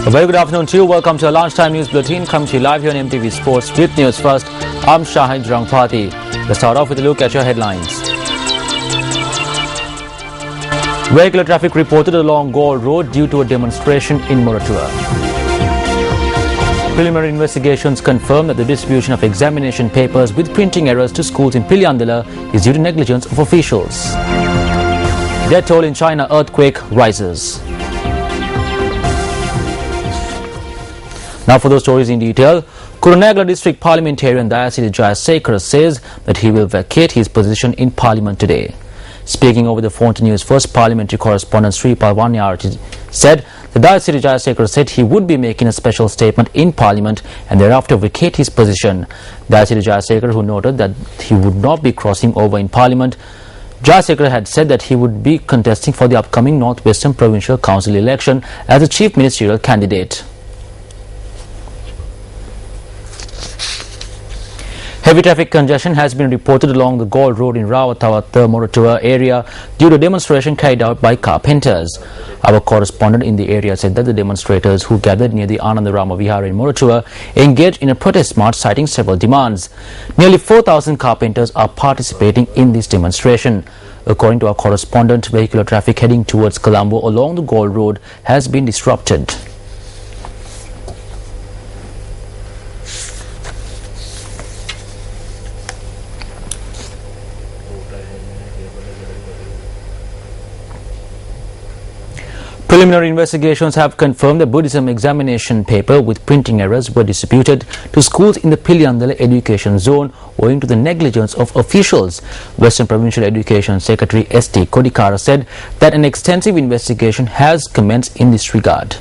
A very good afternoon to you. Welcome to our lunchtime news bulletin. Come to you live here on MTV Sports with news first. I'm Shahid Rangpati. Let's start off with a look at your headlines. Vehicular traffic reported along Gaul Road due to a demonstration in Moratuwa. Preliminary investigations confirm that the distribution of examination papers with printing errors to schools in Piliyandala is due to negligence of officials. Death toll in China, earthquake rises. Now for those stories in detail, Kurunegala District Parliamentarian Dayasiri Jayasekara says that he will vacate his position in Parliament today. Speaking over the phone to News First, Parliamentary correspondent Sripal Wanyarati said that Dayasiri Jayasekara said he would be making a special statement in Parliament and thereafter vacate his position. Dayasiri Jayasekara, who noted that he would not be crossing over in Parliament, Jayasekara had said that he would be contesting for the upcoming Northwestern Provincial Council election as a chief ministerial candidate. Heavy traffic congestion has been reported along the Gaul Road in Rawatawata, Moratuwa area due to a demonstration carried out by carpenters. Our correspondent in the area said that the demonstrators who gathered near the Anandarama Vihara in Moratuwa engaged in a protest march citing several demands. Nearly 4,000 carpenters are participating in this demonstration. According to our correspondent, vehicular traffic heading towards Colombo along the Gaul Road has been disrupted. Preliminary investigations have confirmed the Buddhism examination paper with printing errors were distributed to schools in the Piliyandala education zone owing to the negligence of officials. Western Provincial Education Secretary St. Kodikara said that an extensive investigation has commenced in this regard.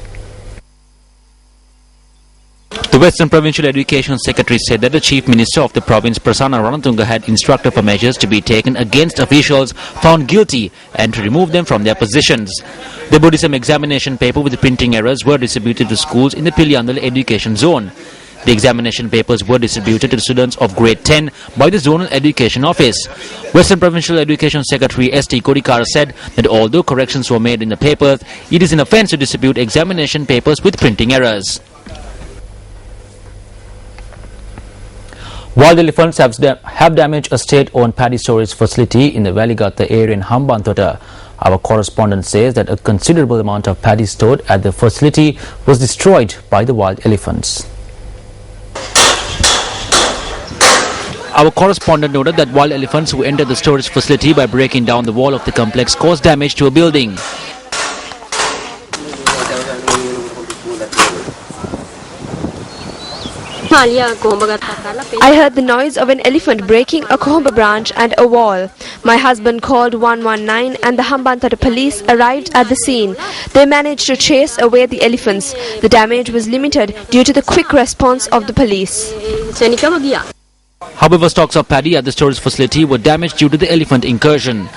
The Western Provincial Education Secretary said that the Chief Minister of the province, Prasanna Ranatunga, had instructed for measures to be taken against officials found guilty and to remove them from their positions. The Buddhism examination paper with printing errors were distributed to schools in the Piliyandala education zone. The examination papers were distributed to students of grade 10 by the Zonal Education Office. Western Provincial Education Secretary St. Kodikara said that although corrections were made in the papers, it is an offence to distribute examination papers with printing errors. Wild elephants have damaged a state-owned paddy storage facility in the Valigata area in Hambantota. Our correspondent says that a considerable amount of paddy stored at the facility was destroyed by the wild elephants. Our correspondent noted that wild elephants who entered the storage facility by breaking down the wall of the complex caused damage to a building. I heard the noise of an elephant breaking a kohomba branch and a wall. My husband called 119 and the Hambantota police arrived at the scene. They managed to chase away the elephants. The damage was limited due to the quick response of the police. However, stocks of paddy at the storage facility were damaged due to the elephant incursion.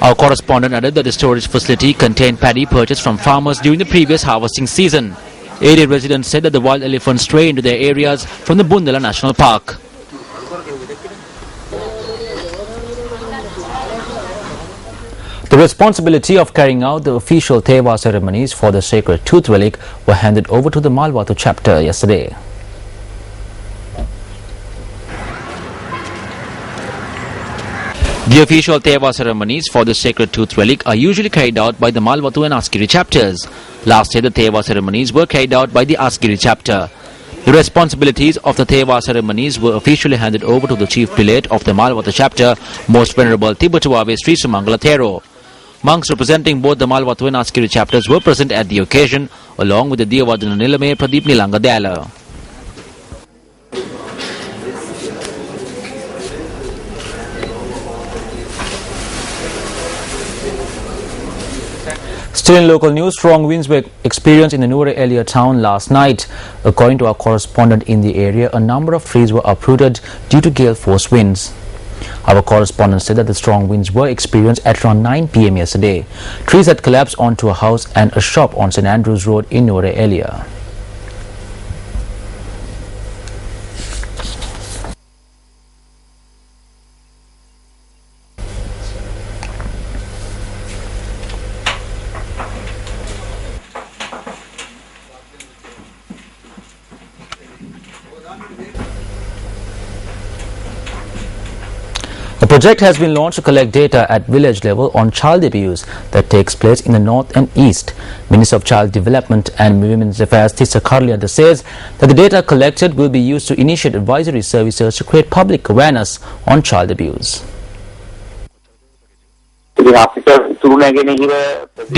Our correspondent added that the storage facility contained paddy purchased from farmers during the previous harvesting season. Area residents said that the wild elephants stray into their areas from the Bundala National Park. The responsibility of carrying out the official Thewa ceremonies for the sacred tooth relic were handed over to the Malwatu chapter yesterday. The official Thewa ceremonies for the sacred tooth relic are usually carried out by the Malwatu and Askiri chapters. Last year, the Thewa ceremonies were carried out by the Askiri chapter. The responsibilities of the Thewa ceremonies were officially handed over to the chief prelate of the Malwatu chapter, Most Venerable Tibatuave Sri Sumangala Thero. Monks representing both the Malwatu and Askiri chapters were present at the occasion, along with the Diyavadana Nilame Pradeep Nilanga Dala. Still in local news, strong winds were experienced in the Nure Elia town last night. According to our correspondent in the area, a number of trees were uprooted due to gale force winds. Our correspondent said that the strong winds were experienced at around 9 p.m. yesterday. Trees had collapsed onto a house and a shop on St. Andrews Road in Nure Elia. A project has been launched to collect data at village level on child abuse that takes place in the north and east. Minister of Child Development and Women's Affairs Tissa Karlianta says that the data collected will be used to initiate advisory services to create public awareness on child abuse. Due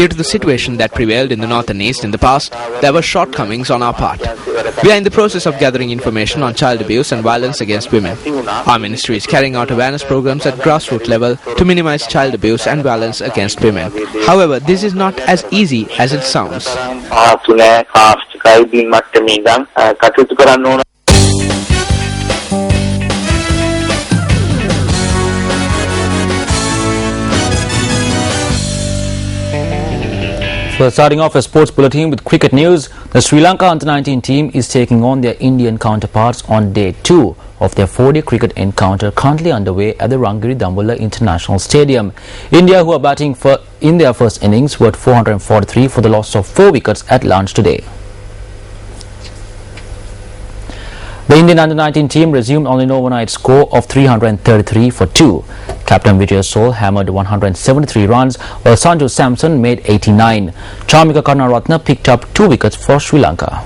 to the situation that prevailed in the north and east in the past, there were shortcomings on our part. We are in the process of gathering information on child abuse and violence against women. Our ministry is carrying out awareness programs at grassroots level to minimize child abuse and violence against women. However, this is not as easy as it sounds. Well, starting off a sports bulletin with cricket news, the Sri Lanka Under-19 team is taking on their Indian counterparts on day 2 of their 4-day cricket encounter currently underway at the Rangiri Dambulla International Stadium. India, who are batting in their first innings, were at 443 for the loss of 4 wickets at lunch today. The Indian Under-19 team resumed on an overnight score of 333 for 2. Captain Vijay Sol hammered 173 runs, while Sanju Samson made 89. Charmika Karnaratne picked up 2 wickets for Sri Lanka.